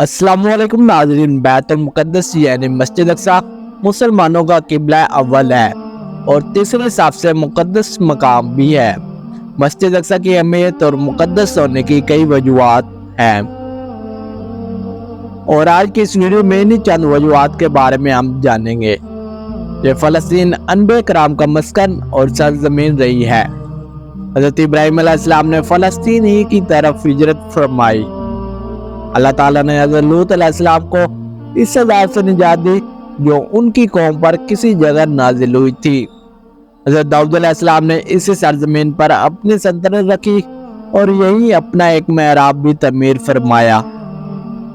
अस्सलाम वालेकुम नाज़रीन। बैतुल मुक़द्दस यानी मस्जिद अक़सा मुसलमानों का क़िबला अव्वल है और तीसरे हिसाब से मुक़द्दस मकाम भी है। मस्जिद अक़सा की अहमियत और मुक़द्दस होने की कई वजूहात हैं और आज की इस वीडियो में इन्हीं चंद वजूहात के बारे में हम जानेंगे। ये फ़लस्तीन अनबिया किराम का मस्कन और सरज़मीन रही है। हज़रत इब्राहीम अलैहिस्सलाम ने फ़लस्तीन ही की तरफ हिजरत फरमाई। अल्लाह ताला ने हज़रत लूत अलैहिस्सलाम को इस सज़ा से निजात दी जो उनकी कौम पर किसी जगह नाजिल हुई थी। हज़रत दाऊद अलैहिस्सलाम ने इसी सरज़मीन पर अपनी सल्तनत रखी और यही अपना एक महराब भी तमीर फरमाया।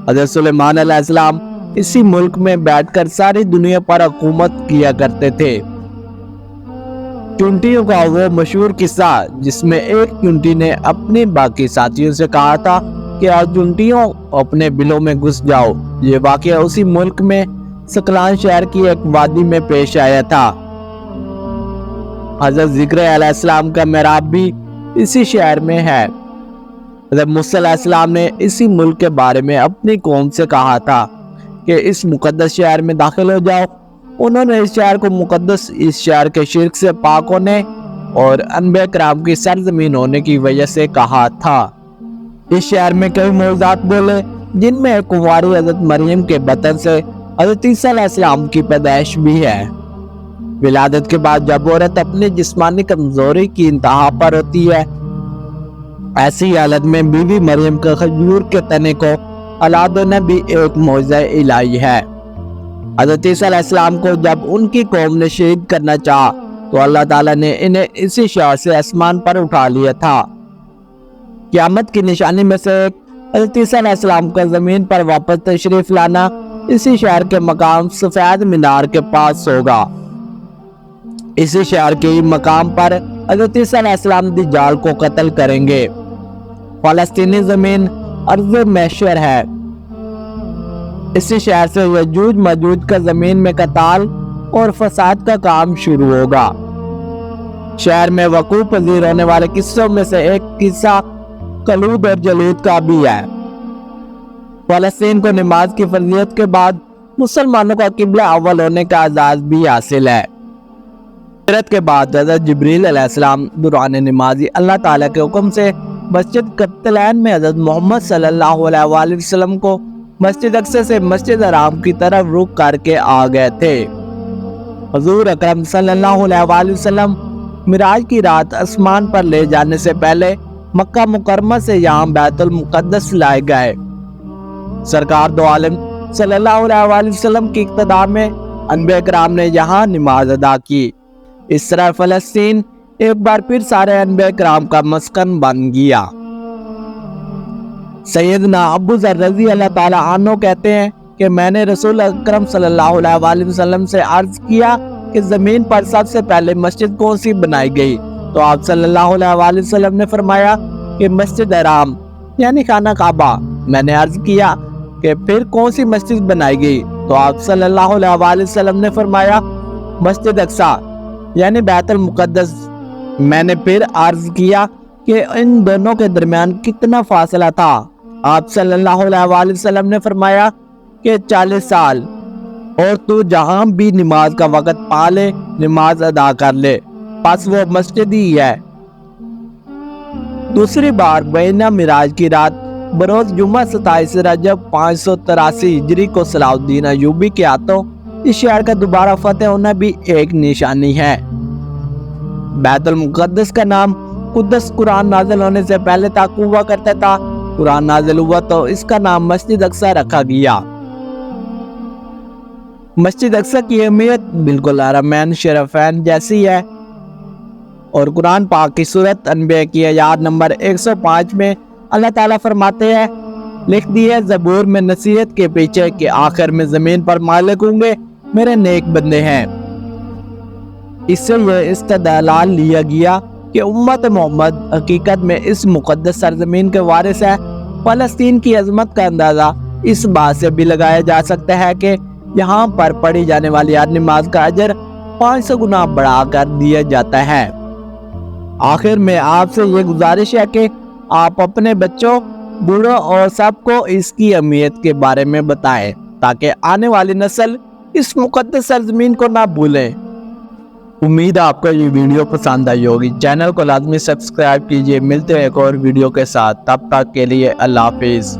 हज़रत सुलेमान अलैहिस्सलाम इसी मुल्क में बैठकर सारी दुनिया पर हुकूमत किया करते थे। चुंटियों का वो मशहूर किस्सा जिसमें एक चुंटी ने अपने बाकी साथियों से कहा था कि आज चुंटियों अपने बिलों में घुस जाओ, ये वाक़या उसी मुल्क में सकलान शहर की एक वादी में पेश आया था। हज़रत ज़िक्र अलैहिस्सलाम का महराब भी इसी शहर में है। हज़रत मूसा अलैहिस्सलाम ने इसी मुल्क के बारे में अपनी कौम से कहा था कि इस मुक़द्दस शहर में दाखिल हो जाओ। उन्होंने इस शहर को मुक़द्दस इस शहर के शिर्क से पाक होने और अनबिया किराम की सरज़मीन होने की वजह से कहा था। इस शहर में कई मौजूदात बोले जिनमें एक कुंवारी हज़रत मरियम के बतन से हज़रत ईसा अलैहिस्सलाम की पैदाइश भी है। विलादत के बाद जब औरत अपनी जिस्मानी कमजोरी की इंतहा पर होती है, ऐसी हालत में बीबी मरियम के खजूर के तने को औलाद देना भी एक मौजज़ा इलाही है। हज़रत ईसा अलैहिस्सलाम को जब उनकी कौम ने शहीद करना चाहा तो अल्लाह ताला ने इन्हें इसी शहर से आसमान पर उठा लिया था। क़यामत की निशानी में से हज़रत ईसा अलैहिस्सलाम का ज़मीन पर वापस तशरीफ़ लाना इसी शहर के मकाम सफ़ेद मीनार के पास होगा। इसी शहर के मकाम पर हज़रत ईसा अलैहिस्सलाम दज्जाल को कत्ल करेंगे। फ़लस्तीनी ज़मीन अर्ज़ महशर है। इसी शहर से यजूज मजूज का ज़मीन में कताल और फसाद का काम शुरू होगा। शहर में वक़ूअ पज़ीर होने वाले किस्सों में से एक किस्सा कलूद और जलूद का भी है। फ़लस्तीन को नमाज की फर्जियत के बाद मुसलमानों का क़िबला अव्वल होने का एजाज़ भी हासिल है। हिजरत के बाद हज़रत जिब्रील अलैहिस्सलाम दौरान नमाज़ी अल्लाह ताला के हुक्म से मस्जिद कब्तलैन में हज़रत मोहम्मद सल्लल्लाहु अलैहि वसल्लम को मस्जिद अक़सा से मस्जिद हराम की तरफ रुख करके आ गए थे। हुज़ूर अकरम सल्लल्लाहु अलैहि वसल्लम मिराज की रात आसमान पर ले जाने से पहले मक्का मुकर्रमा से यहाँ बैतुल मुक़द्दस लाए गए। सरकार दो आलम सल्लल्लाहु अलैहि वसल्लम की इक़्तिदा में अनबिया किराम ने यहाँ नमाज अदा की। इस तरह फ़लस्तीन एक बार फिर सारे अनबिया किराम का मस्कन बन गया। सैयदना अबू ज़र रज़ी अल्लाह ताला अन्हु कहते हैं कि मैंने रसूल अकरम सल्लल्लाहु अलैहि वसल्लम से अर्ज़ किया कि ज़मीन पर सबसे पहले मस्जिद कौन सी बनाई गई, तो आप सल्लल्लाहु अलैहि वसल्लम ने फरमाया कि मस्जिद हराम यानी खाना काबा। मैंने अर्ज़ किया कि फिर कौन सी मस्जिद बनाई गई, तो आप सल्लल्लाहु अलैहि वसल्लम ने फरमाया मस्जिद अक़सा यानी बैतुल मुक़द्दस। मैंने फिर अर्ज़ किया कि इन दोनों के दरमियान कितना फासला था, आप सल्लल्लाहु अलैहि वसल्लम ने फरमाया कि 40 साल, और तू जहाँ भी नमाज का वक़्त पा ले नमाज अदा कर ले, बस वो मस्जिद ही है। दूसरी बार बैना मिराज की रात बरोज़ जुम्मा 27 रजब 583 हिजरी को सलाहुद्दीन अय्यूबी के हाथों इस शहर का दोबारा फतेह होना भी एक निशानी है। बैतुल मुक़द्दस का नाम कुद्दस कुरान नाज़िल होने से पहले तक हुआ करता था। कुरान नाज़िल हुआ तो इसका नाम मस्जिद अक़सा रखा गया। मस्जिद अक़सा की अहमियत बिल्कुल हरमैन शरीफैन जैसी है और कुरान पाक की सूरत अनबिया की आयत नंबर 105 में अल्लाह ताला फरमाते हैं, लिख दिया ज़बूर में नसीहत के पीछे कि आखिर में ज़मीन पर मालिक होंगे मेरे नेक बंदे हैं। इससे यह इस्तदलाल लिया गया कि उम्मत मोहम्मद हकीकत में इस मुक़द्दस सरज़मीन के वारिस है। फ़लस्तीन की अज़मत का अंदाज़ा इस बात से भी लगाया जा सकता है कि यहाँ पर पढ़ी जाने वाली हर नमाज का अजर 500 गुना बढ़ा कर दिया जाता है। आखिर में आपसे ये गुजारिश है कि आप अपने बच्चों बूढ़ों और सबको इसकी अहमियत के बारे में बताएं ताकि आने वाली नस्ल इस मुकद्दस सरजमीन को ना भूले। उम्मीद है आपको ये वीडियो पसंद आई होगी। चैनल को लाजमी सब्सक्राइब कीजिए। मिलते हैं एक और वीडियो के साथ, तब तक के लिए अल्लाह हाफिज।